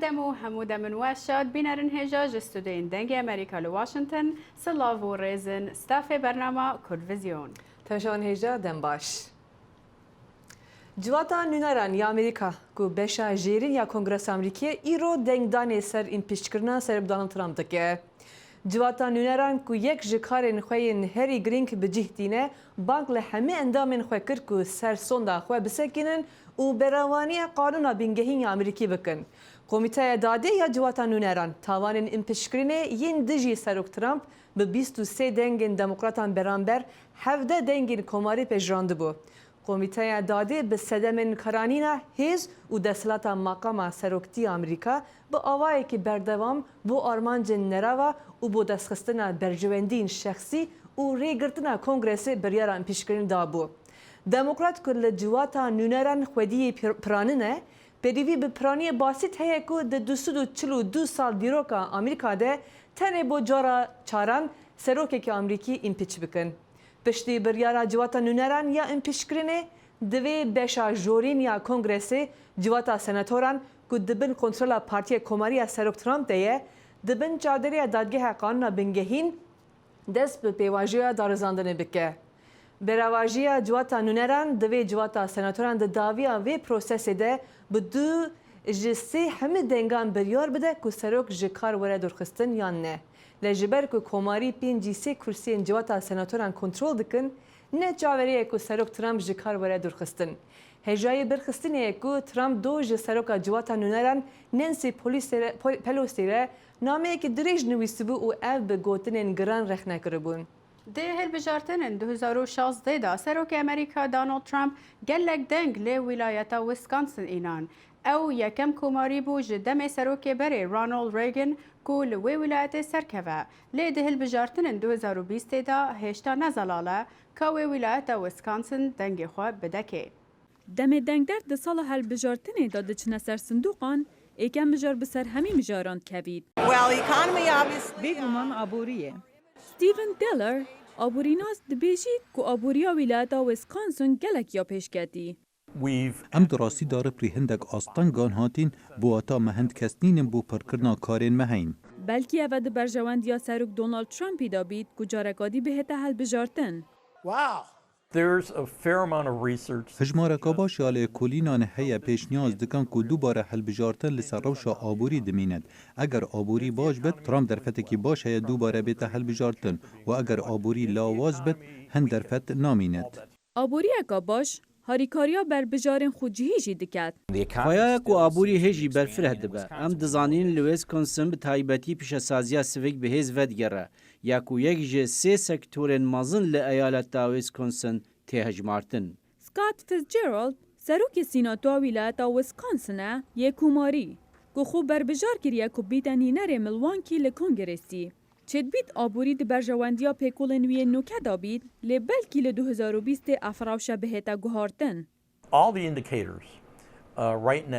دمو همود من واشاد بینرن هجاج استودین دنگ امریکا لواشنطن سلاو و ریزن ستاف برنامه کرویزیون تشان هجا دم باش جواتا نونران یا امریکا کو بشا جیرین یا کنگرس امریکی ایرو دنگدان سر این پیشکرنا سر دونالد ترامپ دکه جواتا نونران کو یک جکارن خوین هری گرینک بجهتینه بانک لحمه اندامن خوی کرد کو سر سوندا خوی بسکنن و براوانی قانون بینگهین یا امریکی بکن کمیته داده یا جواتا نونران تاوان این پیشکرینه ین دجی سروک ترامپ به 23 دنگین دموکراتان برانبر 17 دنگین کماری پیشرانده بو کمیته داده به صدمن کرانینا هیز و دستلات مقام سروکتی امریکا به آوایی که بردوام بو آرمانج نروا و بو دستخستنا برجوندین شخصی و ریگرتنا کنگرس بریاران پیشکرین دابو. دموکرات کل جواتا نونران خودی پراننه پریوی به پرانی باسیط هیه که ده 242 سال دیروکا امریکا ده تنه بو جارا چاران سروکی که امریکی ایمپیچ بکن. پشتی بریارا جواتا نونران یا ایمپیشکرینه دوی بشا جورین یا کنگرسی جواتا سناتوران که دبن کنترل پارتی کماری سروک ترامپ دیه دبن چادری دادگاه قانون بنگهین دست به پیواجی دارزاندنه بکه. براواجی جواتا نونران دوی جواتا سناتوران ده داویا وی پروسسی ده به دو جسی همه دنگان بریار بده که سروک جکار وره درخستن یا نه. لجبر که کماری 53 کرسی جواتا سناتوران کنترل دکن نه جاوریه که سروک ترامپ جکار وره درخستن. هجای برخستنیه که ترامپ دو سروک جواتا نونران نانسی پلوسی ره نامه که دریج نویسبو و اف به گوتنین گران رخنه کربون. ده هلبجارتن 2016 دا سروک امریکا دونالد ترامپ گلک دنگ لی ولایت ویسکانسن اینان او یکم کماری بو جدم سروک بری رانالد ریگن کول وی ولایت سرکوه لی ده هلبجارتن 2020 دا هشتا نزلاله که وی ولایت ویسکانسن دنگ خواه بدکه. دم دنگ در ده سال هلبجارتن دا دچنه سر صندوقان ایکم بجار بسر همی مجاراند کوید. بیگمان آبوریه. ستیون دیلر آبوریناز دبیجید که آبوریا ولایت ویسکانسن گلک یا پیش کردی. ام دراستی داره پری هندک آستانگان هاتین بو اتا مهند کسنین بو پرکرنا کارین مهین. بلکی اود برجواند یا سروک دونالد ترامپی دا بید که جارکادی بهت هل بجارتن. هجمارکا باش یاله کلینان هیا پیش نیاز دکن که دوباره هل بجارتن لسر روشا آبوری دمیند. اگر آبوری باش بد ترامپ در فتکی باش هیا دوباره بیت هل بجارتن و اگر آبوری لاواز بد هن در فت نامیند. آبوری اکا باش هاریکاریا بر بجارن خودجهیجی دکد. خوایا کو آبوری هجی برفره دبه. ام دزانین لویس کنسن به تایبتی پیش سازیا سویک به هیز ودگره. یا کو یک جه 3 سکتورن مازن لایالت ویس کنسن تهجمارتن. سکات فیتزجرالد سروک سیناتوا ولایت ویسکانسن یک کماری که خوب بر بجار کریه که بیتنی نره ملوانکی لکنگرسی. چید بید آبوری دی برجواندیا پیکولن وی نوکه دا بید لی بلکی لی 2020 افراوشه بهتا گوهارتن.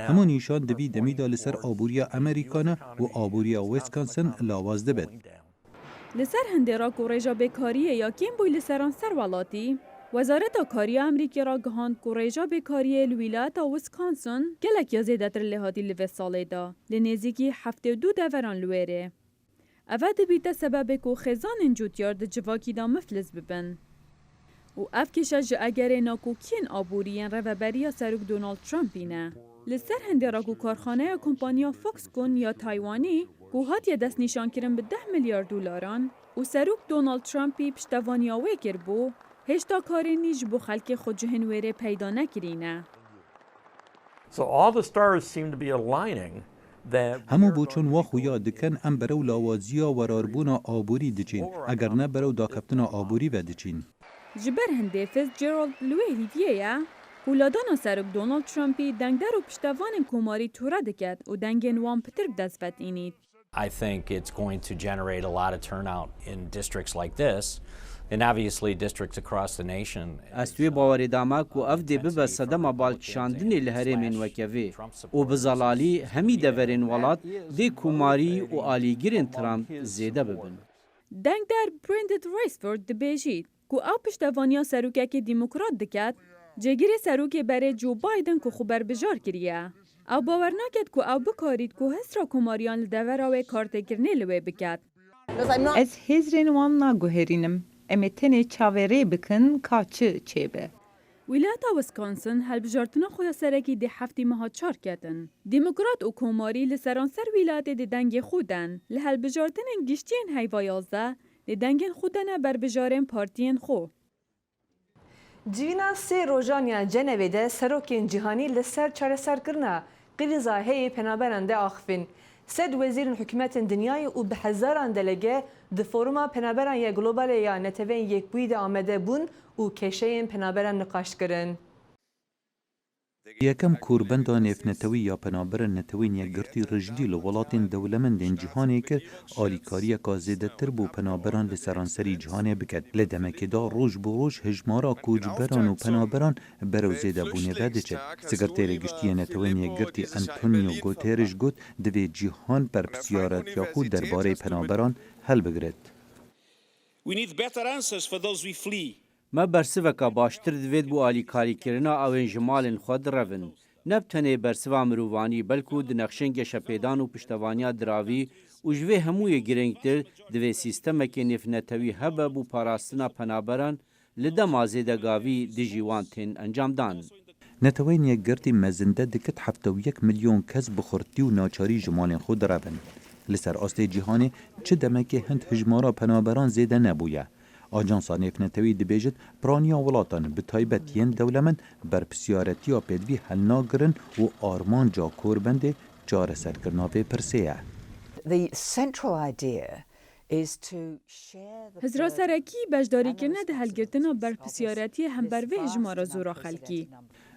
همون نیشان دوی دمیدا لسر آبوریا امریکانه و آبوریا ویسکانسن لاوازده بد. لسر هنده را که ریجا بکاریه یا کم بوی لسران سروالاتی وزارت کاری امریکی را گهاند که ریجا بکاریه لولایت ویسکانسن گلک یا زیده تر لحادی لوی ساله دا لنزیکی 72 دوران لویره. اوه دبیده سبب که خزان انجوتیار ده جواکی دا مفلز ببن. و اف کشش اگر ناکوکین آبورین روبریا سروک دونالد ترامپینه. لسر هنده را که کارخانه کمپانیا فوکس کن یا تایوانی که هاتیه دست نشان کرن به 10 میلیارد دلاران و سروک دونالد ترامپی پشتوانیا ویکر بو هشتا کاری نیج بو خلک خود جهنویره پیدا نکرینه. همو بو چون واخو یاد دکن ام برو لاوازیا وراربونا آبوری دچین اگر نه برو داکپتنا آبوری و دچین. جبر هنده فیتزجرالد لوی هیویه ولادانا سروک دونالد ترامپی دنگدر و پشتوان کماری تورا دکد و دنگین وان پترک دست اینید. I think it's going to generate a lot of turnout in districts like this. And obviously districts across the nation. استوی باوری دامه کو اف دی به صدما بالچاندنی لهرمن وکوی او بزلالی همی دورین ولات دی کوماری او آلیگیرن ترامپ زیده ببن. دنگ در برندت ریسفورد دبیجید کو او پشتوانیا سروکه که دیموکرات دکد جگیر سروکه بره جو بایدن کو خبر بجار کریه. او باور ناکد که او بکارید که هسرا کماریان لدوراوی کارتگرنی لوی بکد. Ez hezrên wan naguherînim. Em ê tenê çaverê bikin ka çi çêbe. ولایت ویسکانسن هلبجارتنا خویا سرکی دی هفتی مها چار کتن. دموکرات و کماری لسرانسر ولایت دی دنگ خودن. لهلبجارتن گشتین هیوا 11 دی دنگن خودن بر بجارن پارتین خو. جینا سه روژانیا جنوی ده سروکین جهانی لسر چاره سر کرنا قلیزا هی پنابرنده آخفین. سد وزیر حکومت دنیای و به هزاران دلگه د فورما پنابران یا گلوبال یا نتوین یک بوید آمده بون و کشهین پنابران نقاش کرن. یکم کوربندا نفنتوی یا پنابر نتوین یک گرتی رجلی لولاتین دولمندین جهانی که آلیکاری که زیده تر بو پنابران لسرانسری جهانی بکد. لدمه دا روش بو روش هجمارا کوجبران و پنابران برو زیده بونه بده چد. سکرتیر گشتی نتوین یک گرتی انتونیو گوترش گوت دوی جهان پر پسیارت یا خود درباره پنابران حل بگرد. We need better answers for those we flee. ما برسوکا باشتر دوید بو آلیکاری کرنا اوین جمالن خود روین. نبتنه برسوا مروانی بلکو دنخشن گشپیدان و پشتوانیا دراوی و جوه هموی گرنگتر دوی سیستم که نفنتوی هبه بو پاراستنا پنابران لدما زیدگاوی دی جیوان تین انجام دان. نتوین یک گرتی مزنده دکت 71 میلیون کس بخورتی و ناچاری جمالن خود روین. لسر آسته جهانی چه دمکه هند هجمارا پنابران زیده نبویه. آجانسا نفنتوی دبیجت پرانیا ولاتان به تایبت ین دولمن بر پسیارتی پیدوی حل ناگرن و آرمان جا کوربنده جار سرکرناوی پرسیه. هزرا سرکی بجداری کرنه ده هلگرتنا بر پسیارتی هم بر وی هجمارا زورا خلکی.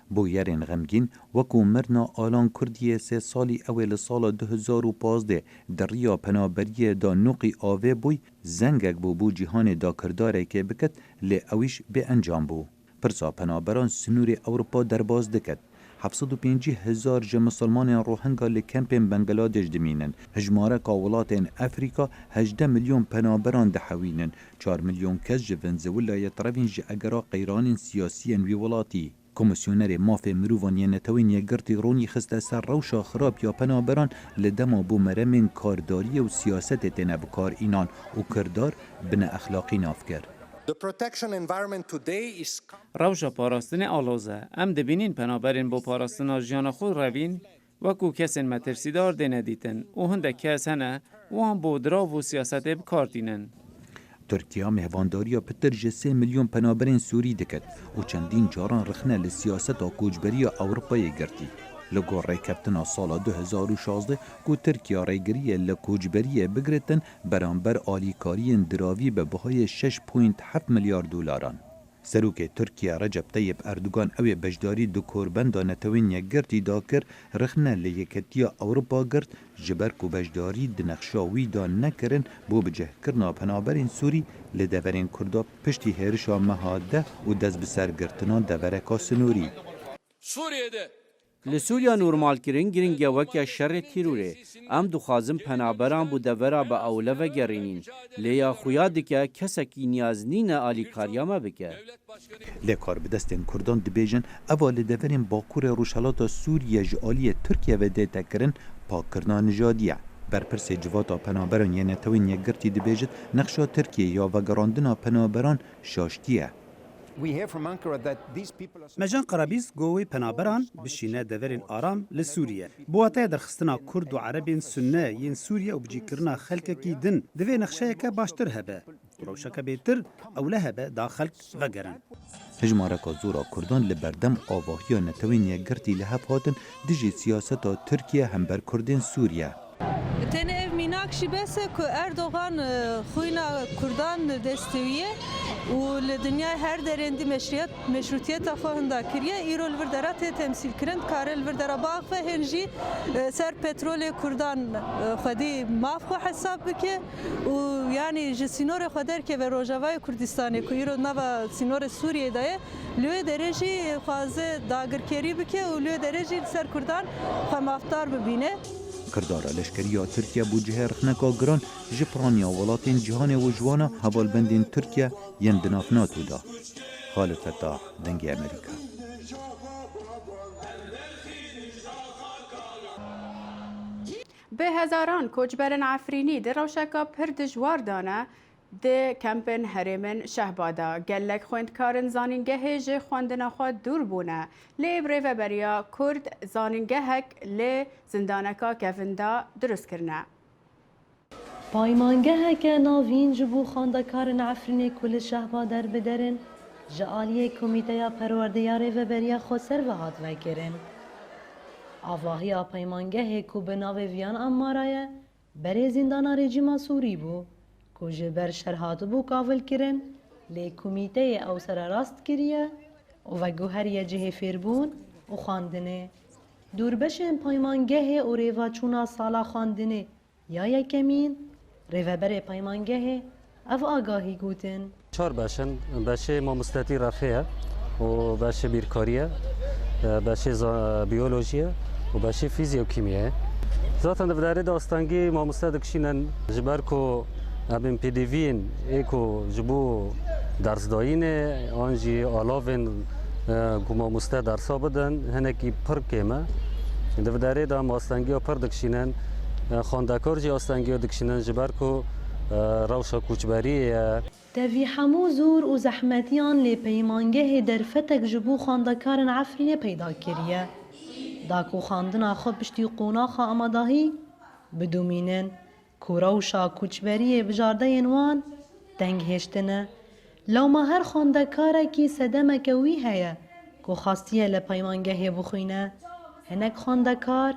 بو یرین غمگین وکو مرنا آلان کردیه 3 سالی اول سال 2015 در ریا پنابریه دا نوقی آوه بوی زنگک بو جهان دا کرداره که بکت لی اویش به انجام بو. پرسا پنابران سنور اروپا در باز دکت. 750,000 جه مسلمان روهنگا لکمپین بنگلادش دمینن. هجماره کاولات افریقا 18 میلیون پنابران دحوینن. 4 میلیون کس جه ونزویلا روین جه اگرا قیران سیاسی وی ولاتی. کمیسیونر مافی مروانی نتوین یک گرتی رونی خسته سر روشا خراب یا پنابران لدما بو مرمین کارداری و سیاست تنبکار اینان و کردار بن اخلاقی ناف کرد. روشا پاراستن آلوزه ام دبینین پنابرین با پاراستن جیان خود روین وکو کسین مترسیدار دینه دیتن و هنده کس هنه و هم بودرا و سیاست بکار دینن. ترکیه مهوانداری پتر جه 3 میلیون پنابرین سوری دکت و چندین جاران رخنه لسیاست و کوچبری اروپای گرتی. لگو ریکبتنا سال 2016 کو ترکیه ریگریه لکوچبری بگرتن برانبر آلیکاری دراوی به بهای 6.7 میلیارد دلاران. سروک ترکیه رجب طیب اردوگان اوی بجداری دو کوربندا نتوین یک گرتی داکر رخنه لیکتیا اروپا گرت جبر کو بجداری دنخشاوی دا نکرن بو بجه کرنا پنابرین سوری لدورین کردا پشتی هرشا مهاده و دز بسر گرتنا دورکا سنوری. Suriye'de لسوریا نورمال کرن گرنگه وکیا شر تیروره. ام دخوازم پنابران بو دورا با اوله و گرینین. لیا خویا دکه کسکی نیاز نین آلیکاریا ما بکه. لکار بدستین کردان دبیجن اول دورین باکور روشالات سوریه جالی ترکیه و دیتا کرن پاکرنا نجادیه. برپرس جواتا پنابران یه نتوین یک گرتی دبیجت نقشا ترکیه یا وگراندنا پنابران شاشتیه. مجان قرابیز گوی پنابران بشینه دورین آرام لسوریه. بواته درخستنا کرد و عربین سنه ین سوریه و بجی کرنا خلق کی دن دوی نقشه که باشتر هبه. روشک بیتر اوله هبه دا خلق وگرن. هجماره که زورا کردان لبردم آواهی نتوین یک گرتی لحف هاتن دیجی سیاستا ترکیه هم بر کردین سوریه. تن ev minakşi bese ku Erdoğan xuyna Kurdan desteviye u le dünya her derendi meşrutiyet afahında kiriye irol virdarat temsil kirin karel virdara bağ ve henji ser petrole Kurdan xadi maf xo hesab bike u yani ji sinore xader ke ve Rojavay Kurdistanê ku iro nava sinore Suriye'de lüye dereci xaze dagirkeri bike u lüye dereci ser Kurdan xamaftar bibine. کردارا لشکریا ترکیه بو جهر خنکا گران جپرانیا ولاتین جهان و جوانا حوال بندین ترکیه ین دنافناتو دا. خالد فتاح دنگی امریکا. به هزاران کوچبرن عفرینی در روشکا پر دجوار دانه ده کمپن هرمن شهبادا گلک خوندکارن زانینگه جه خواندنا خود دور بونه لی بریو بریا کرد زانینگهک لی زندانکا کفندا درست کرنه. پایمانگهک ناوین جبو خواندکارن عفرینی کل شهبادر بدرن جعالی کمیته پروردیار و بریا خسر و هات وکرن. آواهی پایمانگه کو به ناو ویان امارایه بری زندان رژیم سوری بو کو جبر شرحات بو کاول کرن لی کمیته او سر راست کریه و گوهری جه فیربون و خواندنه دوربشن پایمانگه او ریوا چونا سالا خواندنه یا یکمین ریوا بر پایمانگه او آگاهی گوتن چهار باشن باشه ماموستاتی رفیه و باشه بیرکاریه باشه بیولوژیه و باشه فیزیک و کیمیه ذاتاً دفتر داستانگی ماموستاد کشینن جبر کو ابن پی دی وین اکو جبو درس داینه آنجی آلاوین کو ماموستاد درسا بدن هنکی پر کمه دفتر دام آستانگی و پر دکشینن خواندکار جی آستانگی و دکشینن جبر کو روشا کوچبریه تفی همو زور و زحمتیان لی پیمانگه درفتک جبو خواندکارن عفرینه پیدا کریه داکو خواندنا خود پشتی قوناخا اماداهی بدومینن کوروشا کوچبری بجارده وان دنگ هشتنه لو ما هر خواندکاره کی صدمه وی هیا کو خاستیه لپایمانگه بخوینه هنک خواندکار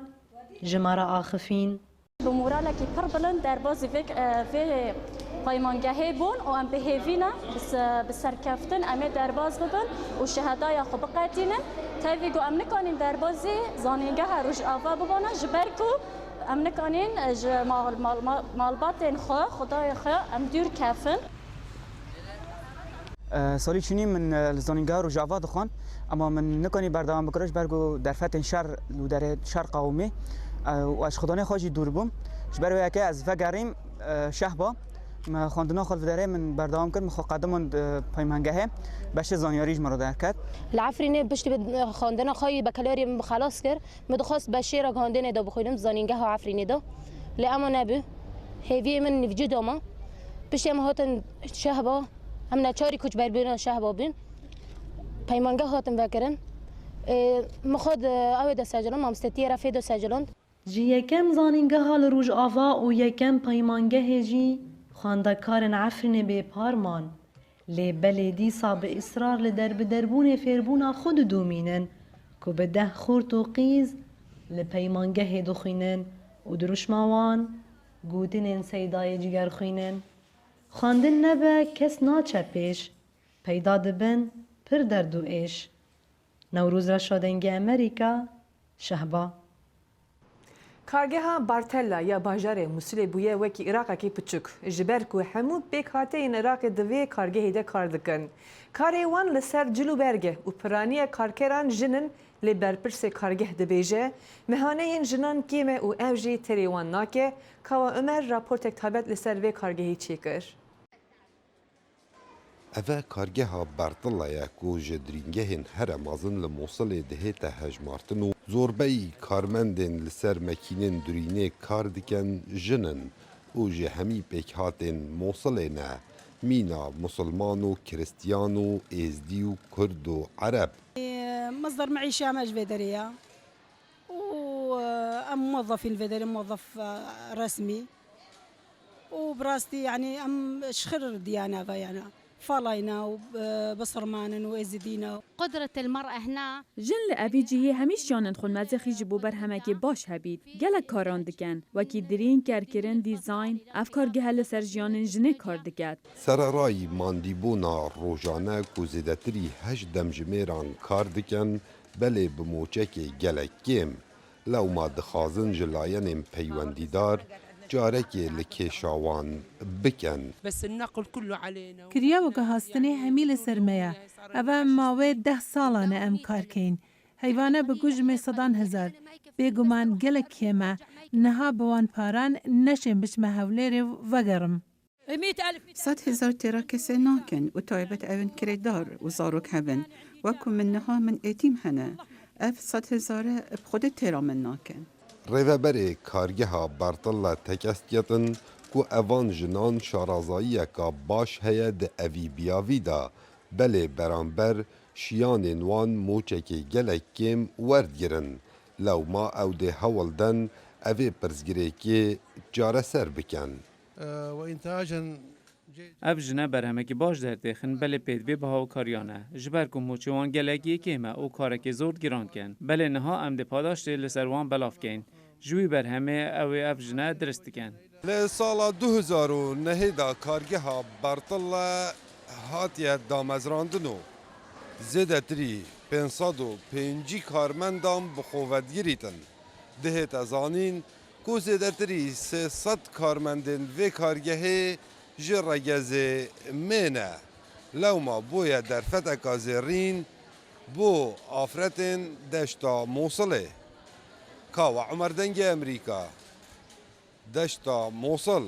جمارا آخفین بمورالا کی پر بلند در بازی في پایمانگه بون و ام بهیوینا بس سرکفتن ام در باز ببن و شهدای خو بقاتینن تاوی گو ام نکانین در بازی زانینگه روش آوا ببانا جبرکو ام نکانین مالباتن خو خدای خو ام دور کافن سالی چونی من زانینگه روش آوا دخوان اما من نکانی بردام بکرش برگو در فتن شر و در شر قومی و اش خدانه خواجی دور بوم جبر ویاکه از فگریم شهبا ما خواندنا خود داره من بردام کرد مخ قدمون پایمانگه باشه زانیاریج مرا درکت العفرینه بشتی خواندنا خواهی بکالری خلاص کرد مدخواست باشه را خواندنه دو بخویدم زانینگه ها عفرینه دو لاما نبی هیوی من نوجد ما بشتی ما هاتن شهبا هم نچاری کوچ بر بین شهبا بین پایمانگه هاتن بکرن مخود اوید سجلان مامستتی رفید و سجلان جی یکم زانینگه ها لروج آوا و یکم پایمانگه جی خواندکارن عفرین به پارمان لی بلدی صاب اصرار لدرب دربون فیربونا خود دومینن که به ده خورت و قیز لپیمانگه دخینن و دروشماوان گوتنن سیدای جگر خوینن خواندن نبه کس ناچه پیش پیدا دبن پر دردو ایش نوروز را شدنگ امریکا شهبا کارگاه بارتلا یا باجار موسولی بویه وکی عراق کی پچک جبر کو همو بکاته این عراق دوی کارگاه ده کار دکن کاری وان لسر جلو برگه و پرانی کارکران جنن لبرپرس کارگاه دبیجه مهانه این جنان کیمه و اوجی تریوان ناکه کوا عمر راپورت کتابت لسر وی کارگاهی چیکر اوه کارگاه بارتلا کو جدرینگهن هر مازن لموصل دهت هجمارتن و زوربی کارمندن لسر مکینن درینه کار دکن جنن او جه همی پیکهاتن موصلنا مینا مسلمان و کریستیان و ازدی و کرد و عرب مصدر معيشة ما جفيدرية وأم موظفين فيدري موظف رسمي وبراستي يعني أم شخر ديانة يعني فالاينا وبصرمانا وازدينا قدرة المرأة هنا جن لأبيجي هميش جانن خون مزخي جبو برهمكي باش هبيد گلک کاران دکن وکی درین کرکرن دیزاین افکار گهل سر جانن جنه کار دکد سرارای ماندیبونا روزانه کو زیدتری 8 دمجمێران کار دکن بله بموچک گلک کم لو ما دخازن جلاین پیوندیدار جارکی لکیشاوان بکن بس النقل كله علينا كريا وجهاستني هميل سرمية أبا ماوي 10 سالانه ام کارکین حیوانه بگوش می صدان هزار بگومان گلک کیما نها بوان پاران نشم بش محولیر وگرم 100,000 ترا کسی ناکن و طایبت اون کردار و زاروک هبن وکو منها من اتیم هنه اف 100,000 بخود ترا من ناکن Rêveberê kargeha Bertilla Tekestgetin ku evan jinan şarazayiyeka baş heye di evî biyavî de belê beramber şiyanên wan moçekê gelek kêm werdigirin. Lewma ew dê hewl den evê pirsgirêkê careser bikin. ev jine berhemekî baş derdêxin belê pêdivê bi hawkariyan e. Ji ber ku moçê wan gelek yekê me û karekê zor giran kin. Belê niha em dê padaştê li ser wan belav bikein. Ji wî berhemê ew ê ev jine dirist dikin. Li sala 2009 da kargeha Bertilla hatiye damezrandin û zêdetirî 505 karmendan bi xwevedgirîtin. Dihête zanîn ku zêdetirî 300 karmendên vê kargehê ji regezê mêne. Lewma bûye derfeteka zêrîn bo afretên deşta Mosulê. Kawa Umer dengê Emerîka. Deşta Mosul.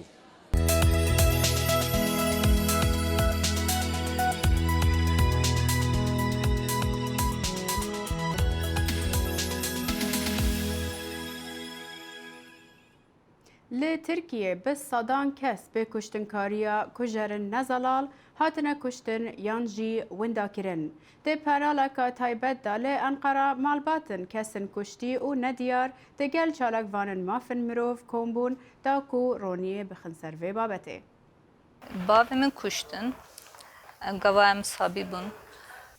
Li Tirkiye bi sedan kes bê kuştinkariya kujerin nezalal hatine kuştin yan jî windakirin. Dê peraleka taybet da lê Enqera malbatin kesin kuştî û nediyar di gel çalakvanên mafin mirov kombûn da ku roniyê bixin ser vê babetê. Bavê min kuştin, gava em sabî bûn.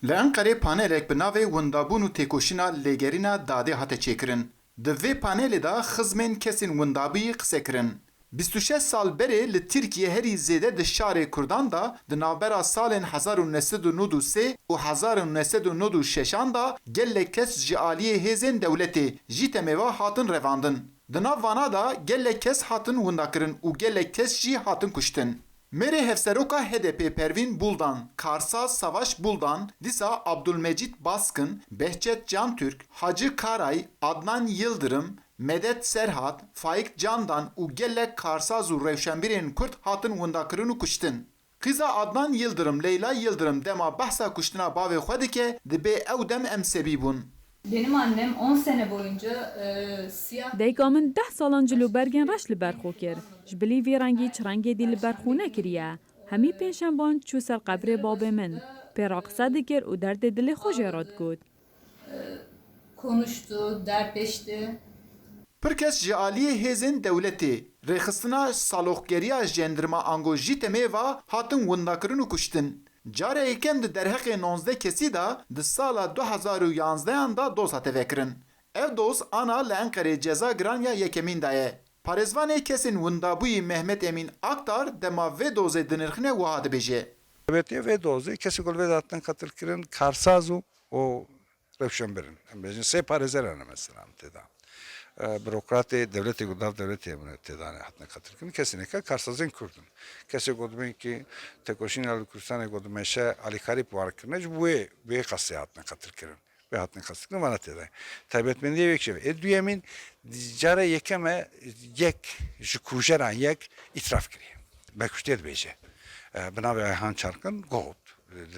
Li Enqerê panelek bi navê windabûn û têkoşîna lêgerîna dadê hate çêkirin. Di vê panelê da xizmên kesên windabî qise kirin. 26 sal berê li Tirkiye herî zêde di şarê Kurdan da di navbera salên 1993 û 1996 da gelek kes ji aliyê hêzên dewletê jî temêva hatin revandin. Di nav vana da gelek kes hatin windakirin û gelek kes jî hatin kuştin. Merê hevseroka HDP Pervin Buldan, Karsaz Savaş Buldan, dîsa Abdülmecit Baskın, Behçet Cantürk, Hacı Karay, Adnan Yıldırım, Medet Serhat, Faik Candan û gelek Karsaz û rewşenbirên Kurd hatin windakirin û kuştin. Kîza Adnan Yıldırım, Leyla Yıldırım dema behsa kuştina bavê xwe dike, dibe ew dem em sebî bûn. Benim annem 10 sene boyunca siyah... Dayka min 10 salan cilûbergên reş li ber xwe kir. Ji bilî vê rengî çirengê dî li ber xwe nekiriye. Hemî pêşemban çû ser qebrê babê min. Pêra qise dikir û derdê dilê xwe jê re digot. Konuştu, dertleşti. Pir kes ji aliyê hêzên dewletê, rêxistina saloxgeriya jendrma ango jî temêva hatin windakirin û kuştin. Cara yekem di derheqê 19 kesî da di sala 2011 da doz hate vekirin. Ev doz ana li Enqerê ceza giraniya yekemîn da ye. Parêzvanê kesên windabûyî Mehmet Emîn Aktar dema vê dozê dinirxine wiha dibêje. Devletiye vê dozê kesî ku vê datin qatilkirin Karsaz û rewşenbirin. Em bêjin sê parêzer hene mesela têda. Bürokratê devletê ku nav devletê min têdanê hatine qatilkirin kesinlikle Karsazên Kurdin. Kesê ku dibin ki tekoşîna li Kurdistanê ku dimeşe alîkarî parkirine ji wê qasê hatine qatilkirin. Vê hatine qatilkirin vana têda. Taybetmendiye yek şey. Duyemîn cara yekeme yek ji kujeran yek îtiraf kiriye. Bekuştê dibêje. Bi navê Ayhan Çarkin got.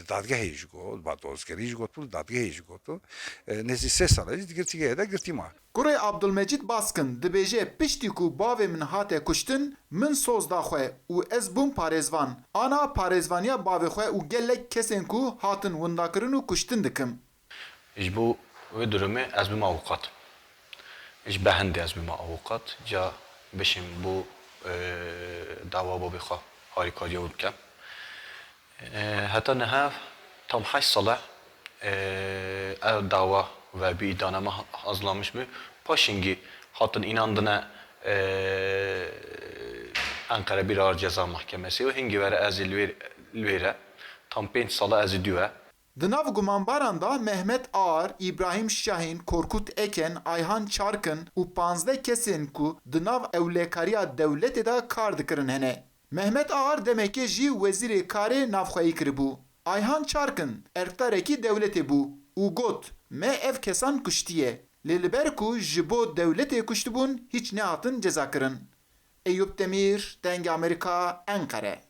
Dadgehê jî got, badozgerî jî got, dadgehê jî got. Nêzî 3 sala jî girtîgehê de girtîma. Kurê Abdülmecit Baskın dibêje piştî ku bavê min hate kuştin, min soz da xwe û ez bûm parêzvan. Ana parêzvaniya bavê xwe û gelek kesên ku hatin windakirin û kuştin dikim. Ji bo wê durumê ez bûma avukat. Ji behendê ez bûma avukat. Ca bişim bu dava bavê xwe harîkariya wî bikim. Heta niha tam 8 sala ev dava ve bir iddianame hazırlanmış mı? Paşingi hattın inandığına Ankara Bir Ağır Ceza Mahkemesi ve hingi vere ezilvere tam 5 sala eziliyor. Di nav gumanbaran da Mehmet Ağar, İbrahim Şahin, Korkut Eken, Ayhan Çarkın û 15 kesên ku di nav ewlekariya dewletê de kar dikirin hene. Mehmet Ağar demeke jî wezîrê karê navxweyî kiribû. Ayhan Çarkın erkdarekî dewletê bû û got me ev kesan kuştiye. Lê li ber ku ji bo dewletê kuştibûn hiç nehatin cezakirin. Eyüp Demir, Dengê Amerîka, Enqere.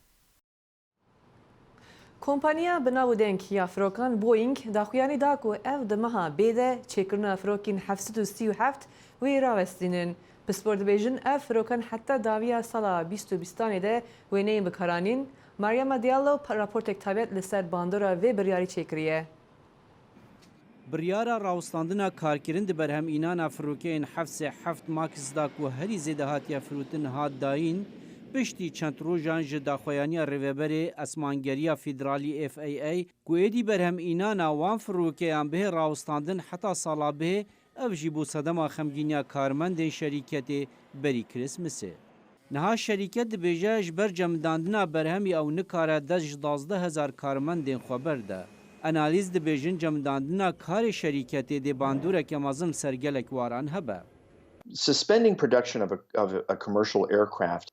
کۆمپانیا بناودێنگ یا فرۆکان بۆینگ داخویانی داک و ئەو دمەها بێدە چێکردنە فرۆکین 737 وی ڕاوەستینن. پسپۆر دەبێژن ئەف فرۆکان حتا داویە ساڵا 2020 وێنەی بکارانین. ماریەمە دیالۆ راپۆرتێک تابێت لەسەر باندۆرە vê biryarî çêkiriye. Biryara rawestandina karkirin di berhemînana firokeyên 737 Max da ku herî zêde hatiye firotin hat dayîn, piştî çend rojan ji daxuyaniya rêveberê Esmangeriya Federalî FAA ku êdî berhemînana wan firokeyan bihê rawestandin heta sala bihê ev jî bû sedema xemgîniya karmendên şerîketê berî Kirismesê. Niha şerîket dibêje ji ber cemdandina berhemî ew nikare dest ji 12,000 karmendên xwe berde. Analîz dibêjin cemdandina karê şerîketê dê bandoreke mezin sergelek waran hebe. Suspending production of a commercial aircraft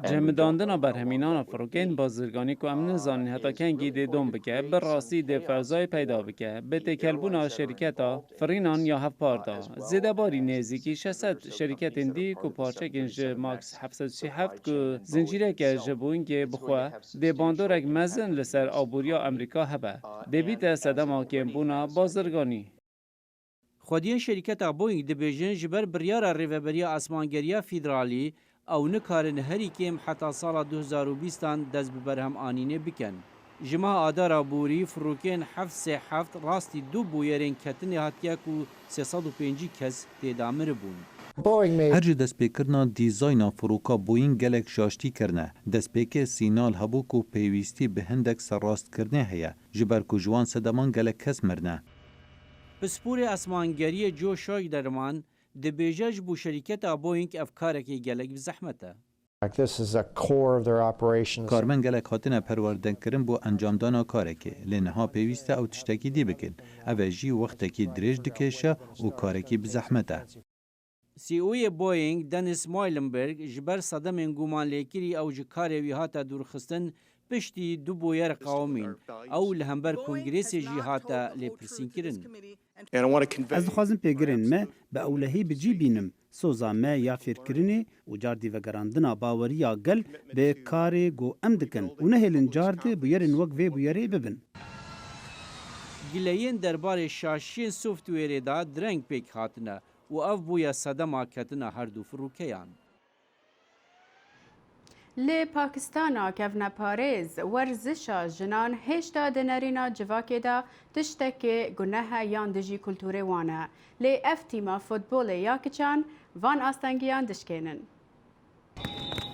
Cemdandina berhemînana firokên bazirganî ku em nizanin heta kengî dê dom bike, bi rastî dê ferzayê peyda bike, bi têkelbûna şerîketa firînan ya hevpar da. Zêdebarî nêzîkî 600 şerîketên dî ku parçekên ji Max 737 ku zincîreke ji Boeingê bixwe, dê bandorek mezin li ser aboriya Amerîka hebe. Dê bîte sedema kêmbûna bazirganî. Xwediyên şerîketa Boeing dibêjin ji ber biryara rêveberiya Esmangeriya Federalî ew nikarin herî kêm heta sala 2020 dest bi berhemanînê bikin. Ji meha adara borî firokeyên 737 rastî du bûyerên ketinê hatiye ku 305 kes têda miribûn. Her ji destpêkirina dîzayna firoka Boeing gelek şaştî kirine. Destpêkê sînal hebû ku pêwîstî bi hindek serrastkirinê heye, ji ber ku ji wan sedeman gelek kes mirine. Pisporê Esmangeriyê Joe Schneiderman dibêje ji bo şerîketa Boeing ev karekê gelek bi zehmet e. Karmen gelek hatine perwerdengkirin bo encamdana karekê. Lê niha pêwîst e ew tiştekî dî bikin. Ev e jî wextekî dirêj dikêşe û karekî bi zehmet e. CEOyê Boeing Dennis Muilenberg ji ber sedemên gumanlêkirî ew ji karê wî hate dûrxistin piştî du boyer qawmîn. Ew li hember kongrêsê jî hate lêpirsînkirin. Ez dixwazim pêgirên me bi ewlehî bicî bînim. Soza me ya fêrkirinê û cardî vegerandina baweriya gel bê karê got em dikin û nehêlin cardê bûyerên wek vê bûyerê bibin. Gileyên derbarê şaşiyên softwêrê da direng pêk hatine û ev bûye sedema ketina her du firokeyan. Li Pakistana kevneparêz werzişa jinan hêşta di nerîna civakê de tiştekê gunehe yan dijî kulturê wan e. Lê ev tîma futbolê ya kiçan van astengiyan dişkênin.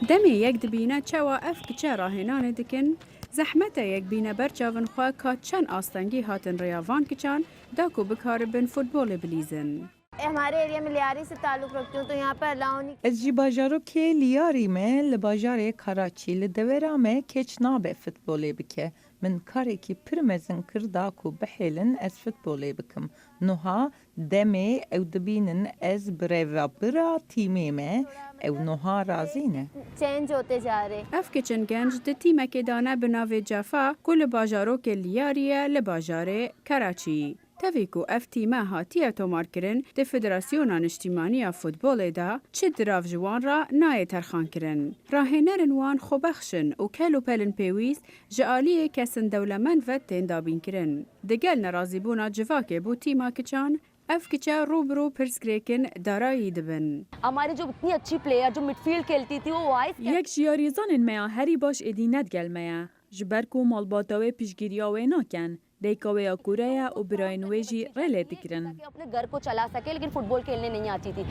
Demê yek dibîne çawa ev kiçe rahênanê dikin, zehmetê yek bîne ber çavên xwe ka çend astengî hatin rêya van kiçan da ku bikaribin futbolê bilîzin. हमारे एरिया में लियारी से ताल्लुक़ रखती हूँ तो यहाँ पर अलाउ नहीं। Ez jî bajarokê Liyarî me li bajarê Karaçî li devera me keç nabe futbolê bike. Min karekî pir mezin kir da ku bihêlin ez futbolê bikim. Niha demê ew dibînin ez bi rêvebira tîmê me ew niha razî ne. Change होते जा रहे। Ev kiçin genç di tîmekê dane bi navê Cefa ku li bajarokê Liyarî ye li bajarê Karaçî. Tevî ku ev tîme hatiye tomarkirin di Federasyona Niştîmaniya Futbolê de çi dirav ji wan re nayê terxankirin. Rahênerên wan xwebexşin û kel û pelin pêwîst ji aliyê kesin dewlemend ve tên dabînkirin. Digel nerazîbûna civakê bû tîma kiçan, ev kiçe rûbirû pirsgirêkin darayî dibin. हमारी जो इतनी अच्छी प्लेयर जो मिडफील्ड खेलती थी वो vice Yek ji yarîzanên me ya herî baş êdî nedgel me ye. Ji ber ku malbata wê piştgiriya wê nakin. Dêka wê ya kure ye û birayên wê jî relê dikirin. अपने घर को चला सके लेकिन फुटबॉल खेलने नहीं आती थी।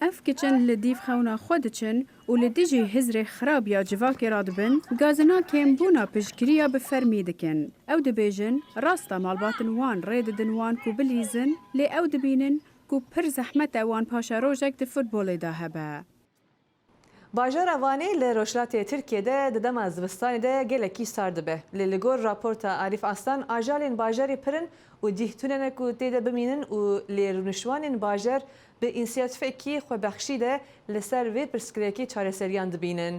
Ev kiçin li dîv xewna xwe diçin û li dijî hizrê xirab ya civakê ra dibin, gazina kêmbûna piştgiriya bi fermî dikin. Ew dibêjin rasta malbatên wan rê didin wan ku bilîzin, lê ew dibînin ku pir zehmet e wan paşa rojek di futbolê de hebe. Bajara Vanê li Rojhilatê Tirkiyeyê di dema zivistanê de gelekî sar dibe. Lê li gor raporta Arîf Aslan ajalên bajarê pirin û cîhtûnene ku tê de bimînin û lê rûnişwanên bajar bi înisiyatîfekî xwebexşî de li ser vê pirsgirêkî çareseriyan dibînin.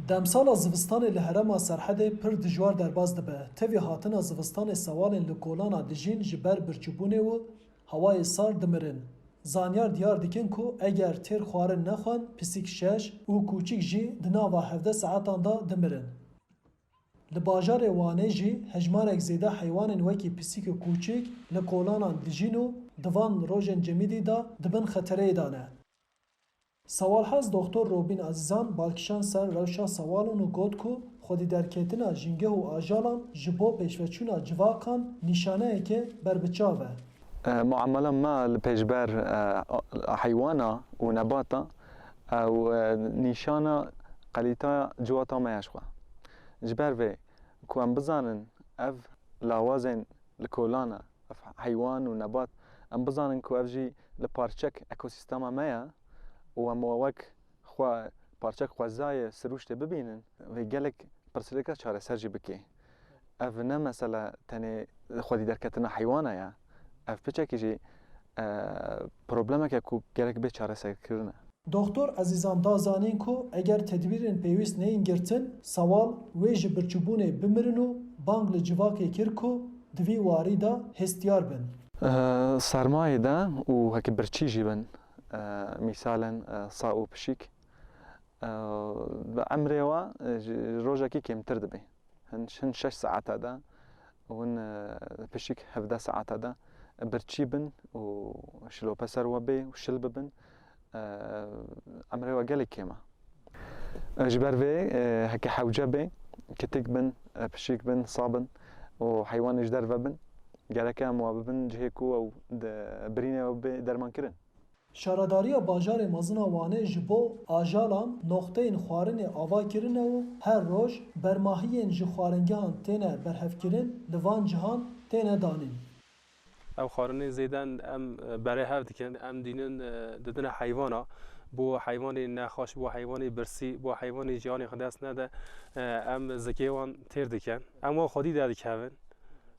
Demsala zivistanê li herêma Serhedê pir dijwar derbas dibe. Tevî hatina zivistanê sewalên li kolana dijîn ji ber birçîbûnê û hewayê sar dimirin. Zanyar diyar dikin ku eger têr xwarin nexwan pisîk şeş û kûçik jî di nava 17 saetan da dimirin. Li bajarê Wanê jî hejmarek zêde heywanên wekî pisîk û kûçik li kolanan dijîn û di van rojên cemîdî de dibin xetereyê de ne. Sewalhez Doktor Robin Azîzan balkişan ser rewşa sewalên û got ku xwedîderketina jîngeh û ajalan ji bo pêşveçûna civakan nîşaneyeke berbiçav e. معاملة ما البيجبر حيوانا ونباتا أو نيشانا قليتا جواتا ما يشوا جبر في كوان بزانن أف لاوازن لكولانا أف حيوان ونبات أم بزانن كو أف جي لبارشك أكوسيستما مايا ومواك خوا بارشك خوازاي سروشت ببينن في جالك برسلكا شارع سرجي بكي أف نه مثلا تاني خودي دركتنا حيوانا يا اف بچکی جی پروبلمه که کو gerek به çare sekirne. Doktor Azîzan da zanîn ku eger tedbîrên pêwîst neyên girtin, sewal wê ji birçîbûnê bimirin û bang li civakê kir ku di vî warî de hestiyar bin. Sermayê de û hekî birçî jî bin mîsalen sa û pişîk bi emrê we rojekî kêmtir dibe. Hin 6 saeta de ون بشيك هفدا ساعات هذا برتشيبن وشلو بسر وبي وشلب بن امري وقالي كيما جبر في هكي حوجه بي كتك بن بشيك بن صابن وحيوان جدر بن قالك موابن جهيكو او برينه وبي درمان كرن Şaradariya bajarê mezina Wanê ji bo ajalan noxteyên xwarinê ava kirine û her roj bermahiyên ji xwaringehan têne berhevkirin li van cihan têne danîn. Ew xwarinê zêden em berê hev dikin, em dînin didine heywana bo heywanê nexweş, bo heywanê birsî, bo heywanê jiyanê xwe dest nede em zikê wan têr dikin. Em wan xwedî derdikevin.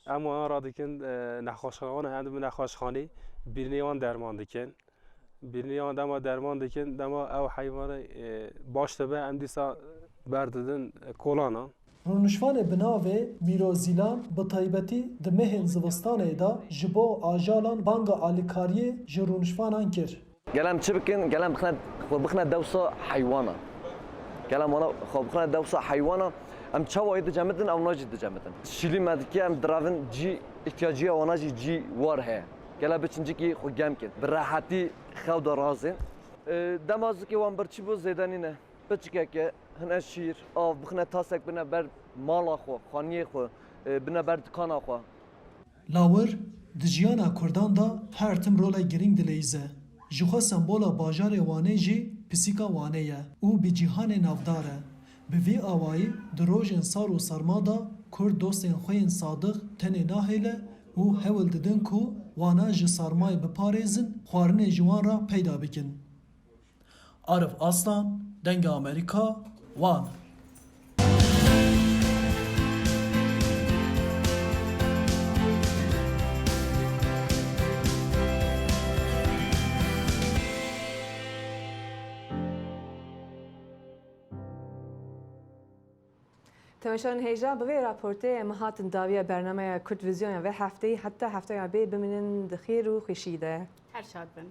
Em wan radikin nexweşxana em dibin nexweşxanê bîrînê wan derman dikin. Birine dema derman dikin, dema ev hayvanı baş tebe em dîsa berdidin kolana. Rûnişvanê bi navê Mîrozîlan bi taybetî di mehên zivistanê de ji bo ajalan banga alîkariyê ji rûnişvanan kir. Gelem çi bikin, gelem bixne dewsa heywana. Gelem wana xwe bixne dewsa heywana em çawayê dicemidin ew najî dicemidin. Şîlî me dike em diravin cî ihtiyaciya wana jî cî war heye. Gela biçincikî xwe gemkin. Bi rahatî xew da razin. Dema zikê wan birçî bo zêdenî ne. Biçikeke hine şîr, av bixne tasek bine ber mala xwe, xaniyê xwe, bine ber dikana xwe. Lawir di jiyana Kurdan da her tim rolek girîng dileyîze. Ji xwe sembola bajarê Wanê jî pisîka Wanê ye û bi cîhanê navdar e. Bi vî awayî di rojên sar û sarma da Kurd dostên xwe yên sadiq tenê nahêle û hewil didin ku wana ji sarmayê biparêzin, xwarinê ji wan re peyda bikin. Arif Aslan, Denga Amerika, Wan. تماشان هیجا به راپورته مهاتن داویه برنامه کرد ویزیون و هفته حتی هفته بی بمنن دخیر و خشیده هر شاد بن